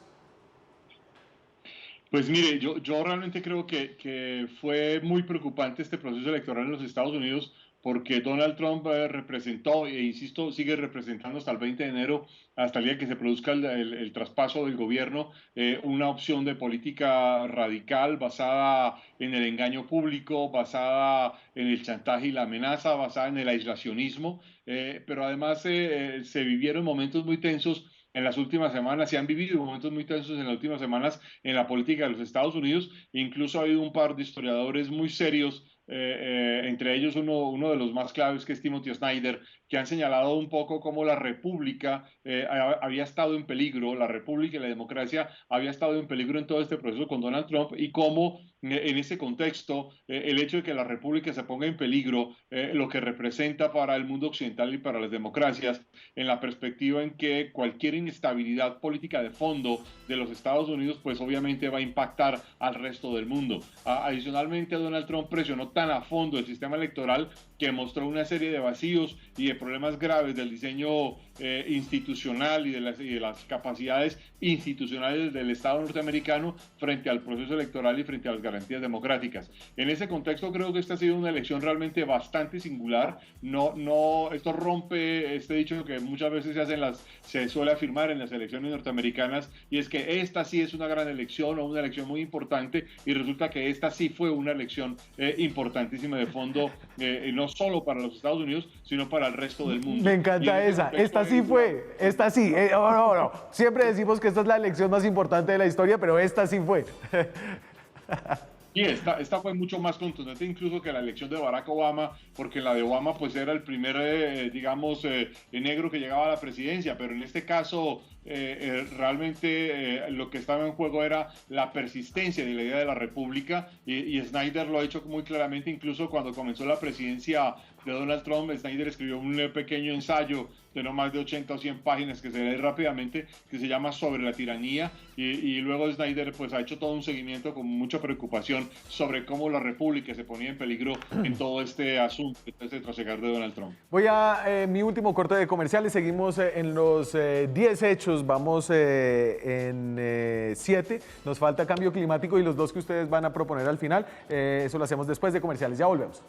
Pues mire, yo realmente creo que fue muy preocupante este proceso electoral en los Estados Unidos, porque Donald Trump representó, e insisto, sigue representando hasta el 20 de enero, hasta el día que se produzca el traspaso del gobierno, una opción de política radical basada en el engaño público, basada en el chantaje y la amenaza, basada en el aislacionismo, pero además se vivieron momentos muy tensos en las últimas semanas, se han vivido momentos muy tensos en las últimas semanas en la política de los Estados Unidos. Incluso ha habido un par de historiadores muy serios, entre ellos uno de los más claves, que es Timothy Snyder, que han señalado un poco cómo la República había estado en peligro, la República y la democracia había estado en peligro en todo este proceso con Donald Trump, y cómo en ese contexto el hecho de que la República se ponga en peligro, lo que representa para el mundo occidental y para las democracias, en la perspectiva en que cualquier inestabilidad política de fondo de los Estados Unidos, pues obviamente va a impactar al resto del mundo. Adicionalmente, Donald Trump presionó tan a fondo el sistema electoral que mostró una serie de vacíos y de problemas graves del diseño institucional y de las capacidades institucionales del Estado norteamericano frente al proceso electoral y frente a las garantías democráticas. En ese contexto creo que esta ha sido una elección realmente bastante singular. Esto rompe este dicho que muchas veces se suele afirmar en las elecciones norteamericanas, y es que esta sí es una gran elección o una elección muy importante, y resulta que esta sí fue una elección importantísima de fondo, no solo para los Estados Unidos, sino para el resto del mundo. Me encanta esa. Esta sí fue. Esta sí. No. Siempre decimos que esta es la elección más importante de la historia, pero esta sí fue. Y esta fue mucho más contundente incluso que la elección de Barack Obama, porque la de Obama pues era el primer, negro que llegaba a la presidencia, pero en este caso realmente lo que estaba en juego era la persistencia de la idea de la República, y Snyder lo ha hecho muy claramente. Incluso cuando comenzó la presidencia de Donald Trump, Snyder escribió un pequeño ensayo de no más de 80 o 100 páginas que se lee rápidamente, que se llama Sobre la tiranía, y luego Snyder pues ha hecho todo un seguimiento con mucha preocupación sobre cómo la República se ponía en peligro en todo este asunto, este trasegar de Donald Trump. Voy a mi último corte de comerciales. Seguimos en los 10 hechos, vamos en 7. Nos falta cambio climático y los 2 que ustedes van a proponer al final. Eso lo hacemos después de comerciales. Ya volvemos.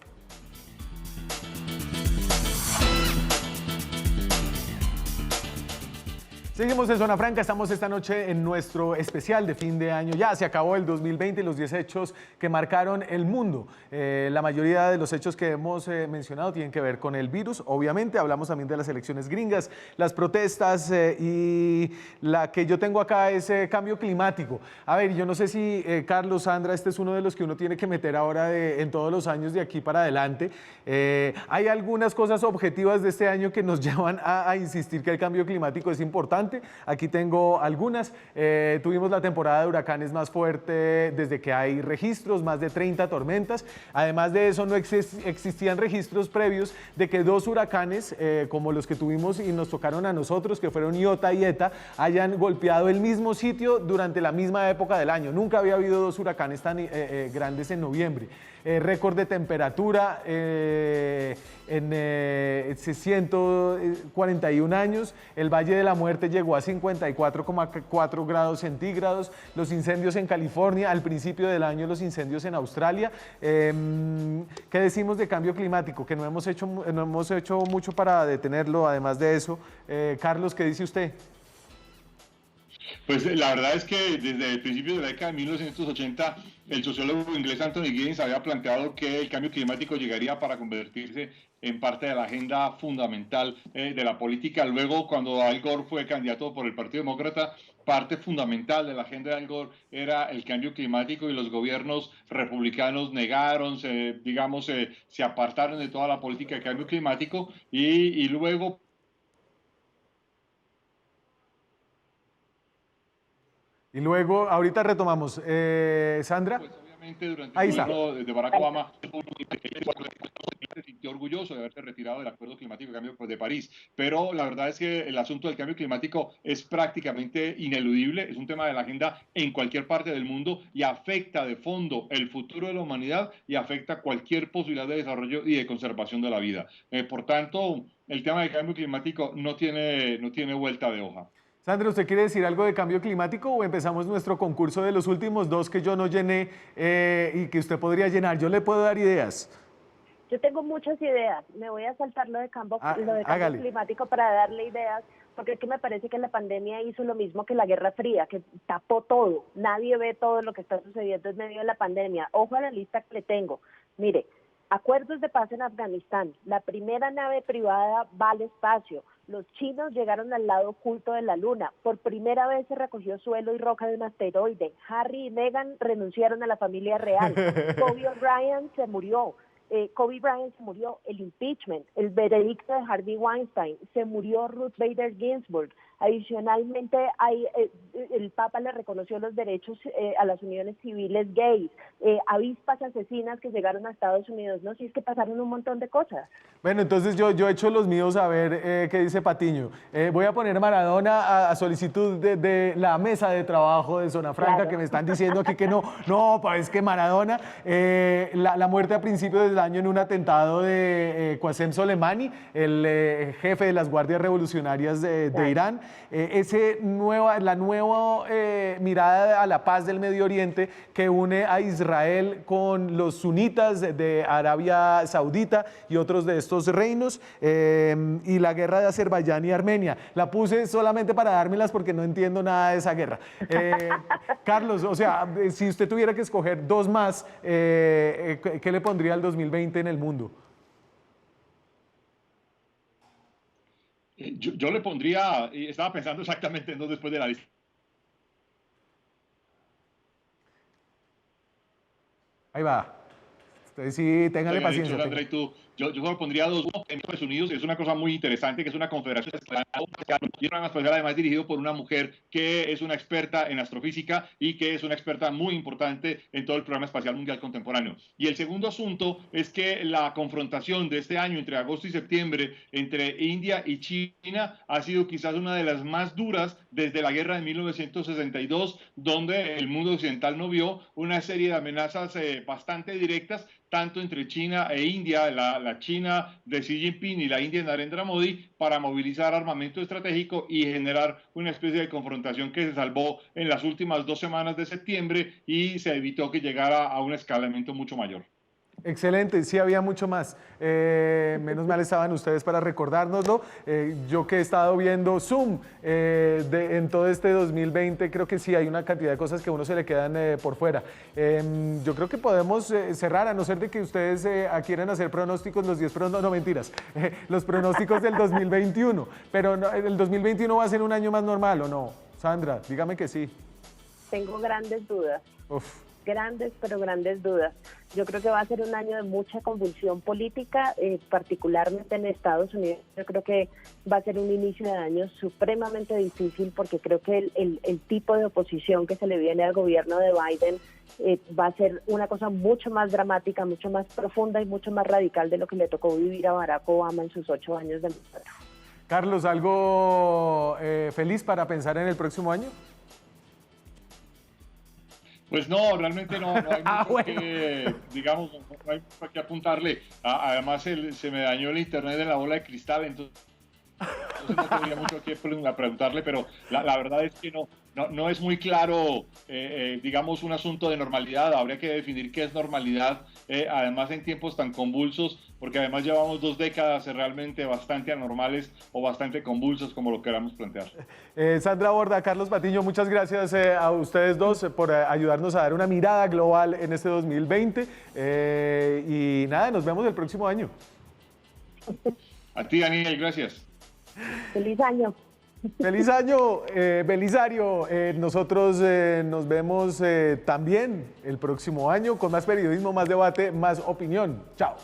Seguimos en Zona Franca, estamos esta noche en nuestro especial de fin de año. Ya se acabó el 2020 y los 10 hechos que marcaron el mundo. La mayoría de los hechos que hemos mencionado tienen que ver con el virus. Obviamente hablamos también de las elecciones gringas, las protestas y la que yo tengo acá es cambio climático. A ver, yo no sé si Carlos, Sandra, este es uno de los que uno tiene que meter ahora en todos los años de aquí para adelante. Hay algunas cosas objetivas de este año que nos llevan a insistir que el cambio climático es importante. Aquí tengo algunas. Tuvimos la temporada de huracanes más fuerte desde que hay registros, más de 30 tormentas. Además de eso, no existían registros previos de que 2 huracanes, como los que tuvimos y nos tocaron a nosotros, que fueron Iota y Eta, hayan golpeado el mismo sitio durante la misma época del año. Nunca había habido 2 huracanes tan grandes en noviembre. Récord de temperatura en 141 años. El Valle de la Muerte llegó a 54,4 grados centígrados. Los incendios en California, al principio del año los incendios en Australia. ¿Qué decimos de cambio climático? Que no hemos hecho mucho para detenerlo. Además de eso, Carlos, ¿qué dice usted? Pues la verdad es que desde el principio de la década de 1980, el sociólogo inglés Anthony Giddens había planteado que el cambio climático llegaría para convertirse en parte de la agenda fundamental de la política. Luego, cuando Al Gore fue candidato por el Partido Demócrata, parte fundamental de la agenda de Al Gore era el cambio climático y los gobiernos republicanos negaron, se apartaron de toda la política de cambio climático y luego... Y luego, ahorita retomamos. Sandra. Pues obviamente durante Ahí el está. gobierno de Barack Obama se sintió orgulloso de haberse retirado del Acuerdo Climático de Cambio de París, pero la verdad es que el asunto del cambio climático es prácticamente ineludible, es un tema de la agenda en cualquier parte del mundo y afecta de fondo el futuro de la humanidad y afecta cualquier posibilidad de desarrollo y de conservación de la vida. Por tanto, el tema del cambio climático no tiene vuelta de hoja. Sandra, ¿usted quiere decir algo de cambio climático o empezamos nuestro concurso de los últimos dos que yo no llené y que usted podría llenar? Yo le puedo dar ideas. Yo tengo muchas ideas. Me voy a saltar lo de cambio Hágale. climático para darle ideas, porque es que me parece que la pandemia hizo lo mismo que la Guerra Fría, que tapó todo. Nadie ve todo lo que está sucediendo en medio de la pandemia. Ojo a la lista que le tengo. Mire, acuerdos de paz en Afganistán. La primera nave privada va al espacio. Los chinos llegaron al lado oculto de la luna. Por primera vez se recogió suelo y roca de un asteroide. Harry y Meghan renunciaron a la familia real. Kobe Bryant se murió. El impeachment, el veredicto de Harvey Weinstein, se murió Ruth Bader Ginsburg. Adicionalmente, el Papa le reconoció los derechos a las uniones civiles gays, avispas asesinas que llegaron a Estados Unidos. No, sí, es que pasaron un montón de cosas. Bueno, entonces yo he hecho los míos a ver qué dice Patiño. Voy a poner Maradona a solicitud de la mesa de trabajo de Zona Franca, claro, que me están diciendo aquí que no, pues que Maradona, la muerte a principios del año en un atentado de Qasem Soleimani, el jefe de las Guardias Revolucionarias de Irán. La nueva mirada a la paz del Medio Oriente que une a Israel con los sunitas de Arabia Saudita y otros de estos reinos, y la guerra de Azerbaiyán y Armenia. La puse solamente para dármelas porque no entiendo nada de esa guerra. Carlos, o sea, si usted tuviera que escoger dos más, ¿qué le pondría al 2020 en el mundo? Yo le pondría, y estaba pensando exactamente en dos después de la lista. Ahí va. Ustedes sí, téngale paciencia. Yo solo pondría dos. Uno, en Estados Unidos es una cosa muy interesante, que es una confederación espacial, además dirigido por una mujer que es una experta en astrofísica y que es una experta muy importante en todo el programa espacial mundial contemporáneo. Y el segundo asunto es que la confrontación de este año entre agosto y septiembre entre India y China ha sido quizás una de las más duras desde la guerra de 1962, donde el mundo occidental no vio una serie de amenazas bastante directas, tanto entre China e India, la China de Xi Jinping y la India de Narendra Modi, para movilizar armamento estratégico y generar una especie de confrontación que se salvó en las últimas 2 semanas de septiembre y se evitó que llegara a un escalamiento mucho mayor. Excelente, sí había mucho más. Menos mal estaban ustedes para recordárnoslo. Yo que he estado viendo Zoom en todo este 2020, creo que sí hay una cantidad de cosas que a uno se le quedan por fuera. Yo creo que podemos cerrar, a no ser de que ustedes quieran hacer pronósticos, los 10 pronósticos, no mentiras, los pronósticos del 2021. Pero el 2021 va a ser un año más normal, ¿o no? Sandra, dígame que sí. Tengo grandes dudas. Uf. Grandes, pero grandes dudas. Yo creo que va a ser un año de mucha convulsión política, particularmente en Estados Unidos. Yo creo que va a ser un inicio de año supremamente difícil, porque creo que el tipo de oposición que se le viene al gobierno de Biden va a ser una cosa mucho más dramática, mucho más profunda y mucho más radical de lo que le tocó vivir a Barack Obama en sus 8 años de mandato. Carlos, ¿algo feliz para pensar en el próximo año? Pues no, realmente no hay mucho que, digamos, no hay mucho que apuntarle. Además, se me dañó el internet en la bola de cristal, entonces Entonces no tendría mucho que preguntarle, pero la verdad es que no es muy claro, digamos, un asunto de normalidad. Habría que definir qué es normalidad, además en tiempos tan convulsos, porque además llevamos 2 décadas realmente bastante anormales o bastante convulsos, como lo queramos plantear. Sandra Borda, Carlos Patiño, muchas gracias a ustedes dos por ayudarnos a dar una mirada global en este 2020. Y nada, nos vemos el próximo año. A ti, Daniel, gracias. Feliz año. Feliz año, Belisario. Nosotros nos vemos también el próximo año con más periodismo, más debate, más opinión. Chao.